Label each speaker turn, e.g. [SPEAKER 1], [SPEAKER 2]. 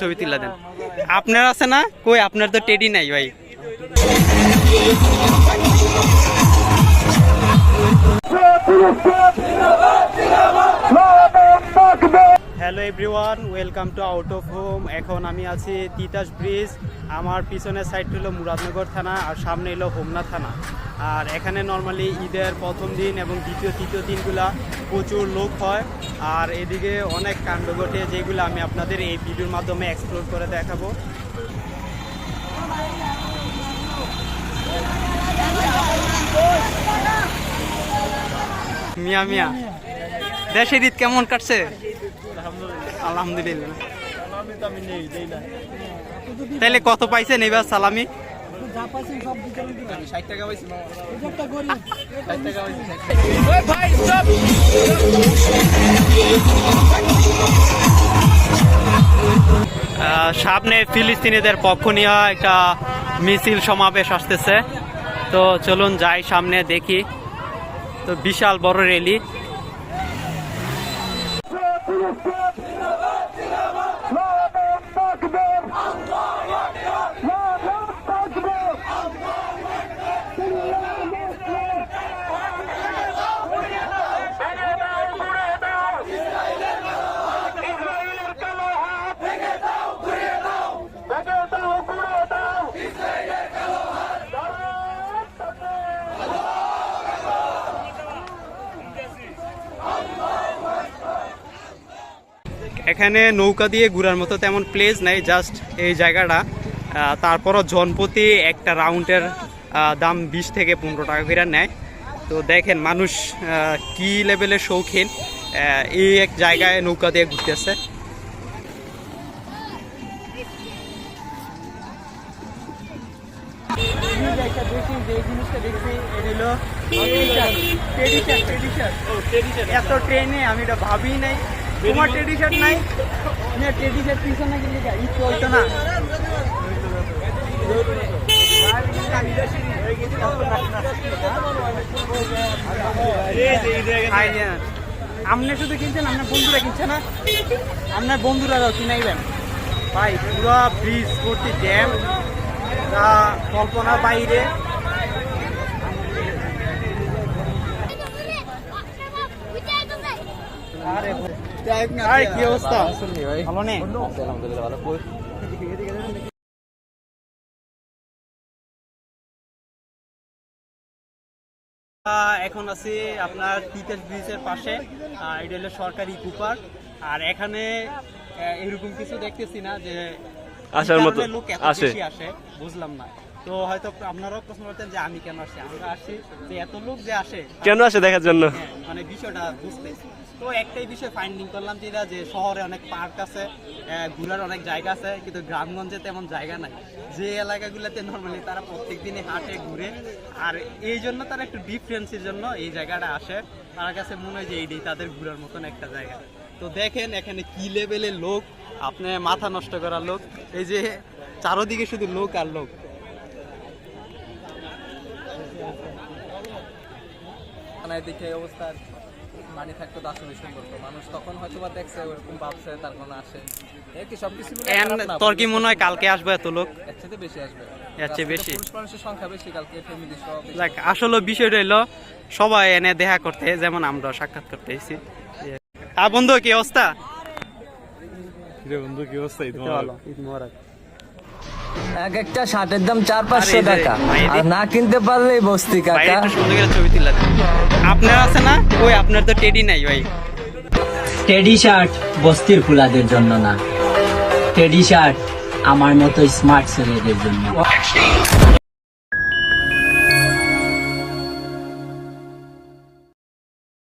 [SPEAKER 1] ছবি তুলে দেন। আপনার আছে না? কই আপনার তো টেডি নাই ভাই। Hello everyone, welcome to out of home. এখন আমি আছি তিতাস ব্রিজ। আমার পিছনের সাইড হলো মুরাদনগর থানা আর সামনে হলো হোমনা থানা। আর এখানে নর্মালি ঈদের প্রথম দিন এবং দ্বিতীয় তৃতীয় দিনগুলা প্রচুর লোক হয়। আর এদিকে অনেক কাণ্ড ঘটে যেগুলো আমি আপনাদের এই ভিডিওর মাধ্যমে এক্সপ্লোর করে দেখাবো। মিয়া মিয়া, দেশের ঈদ কেমন কাটছে? আলহামদুলিল্লাহ। তাহলে কত পাইছেন এবার সালামি? সামনে ফিলিস্তিনিদের পক্ষ নিয়ে একটা মিছিল সমাবেশ আসতেছে, তো চলুন যাই সামনে দেখি। তো বিশাল বড় র্যালি। এখানে নৌকা দিয়ে ঘোরার মতো তেমন প্লেস নাই, জাস্ট এই জায়গাটা। তারপরও জনপ্রতি একটা রাউন্ডের দাম 20 থেকে 15 টাকা করে নেয়। তো দেখেন মানুষ কি লেভেলের শৌখিন, এই এক জায়গায় নৌকা দিয়ে ঘুরতেছে। এত ট্রেনে আমি এটা ভাবি নাই। তোমার টেডি শার্ট নাই? টেডি শার্ট পিছনে গেলে ঈদ চলতো না। আপনি শুধু কিনছেন, আপনার বন্ধুরা কিনছে না? আপনার বন্ধুরাও কিনাইবেন ভাই। পুরো ব্রিজ ভর্তি জ্যাম, তা কল্পনার বাইরে। কি অবস্থা? ভালো নেই? এখন আছি আপনার তিতাস ব্রিজের পাশে। এটা হলো সরকারি কুপার। আর এখানে এরকম কিছু দেখতেছি না যে আসার মতো লোক এত বেশি আসে, বুঝলাম না। তো হয়তো আপনারাও প্রশ্ন করতেন যে আমি কেন আসছি। আমরা আসছি যে এত লোক যে আসে কেন আসে দেখার জন্য, মানে বিষয়টা বুঝতে। তো একটাই বিষয় ফাইন্ডিং করলাম যে শহরে অনেক পার্ক আছে, ঘোরার অনেক জায়গা আছে, কিন্তু গ্রামগঞ্জে তেমন জায়গা নাই। যে এলাকাগুলোতে নর্মালি তারা প্রত্যেক দিনে হাঁটে ঘুরে, আর এই জন্য তারা একটু ডিফারেন্সের জন্য এই জায়গাটা আসে। তার কাছে মনে হয় যে এইটাই তাদের ঘোরার মতন একটা জায়গা। তো দেখেন এখানে কি লেভেলের লোক, আপনি মাথা নষ্ট করার লোক। এই যে চারোদিকে শুধু লোক আর লোক।
[SPEAKER 2] দেখে অবস্থা পানি থাকতো তো আসলে সুন্দর, তো মানুষ তখন হয়তো বা দেখছে ওরকম ভাবছে, তার কোনো আসে কি সবকিছু।
[SPEAKER 1] তোর কি মনে হয় কালকে আসবে এত লোক?
[SPEAKER 2] এর চেয়ে বেশি আসবে,
[SPEAKER 1] এর চেয়ে বেশি।
[SPEAKER 2] মানুষের সংখ্যা বেশি কালকে, ফ্যামিলি সব।
[SPEAKER 1] আসলে বিষয়টা হলো সবাই এনে দেখা করতে, যেমন আমরা সাক্ষাৎ করতে এসেছি। আর বন্ধু কি অবস্থা?
[SPEAKER 3] বন্ধু কি অবস্থা? ঈদ মোবারক।
[SPEAKER 2] এক একটা শার্টের দাম 400-500 টাকা, আর না কিনতে পারলেই বস্তি কাকা।
[SPEAKER 1] সুন্দর করে ছবি তুলে দেন। আপনার আছে না? কই আপনার তো টেডি নাই ভাই।
[SPEAKER 4] টেডি শার্ট বস্তির ফুলাদের জন্য না, টেডি শার্ট আমার মতো স্মার্ট ছেলেদের জন্য।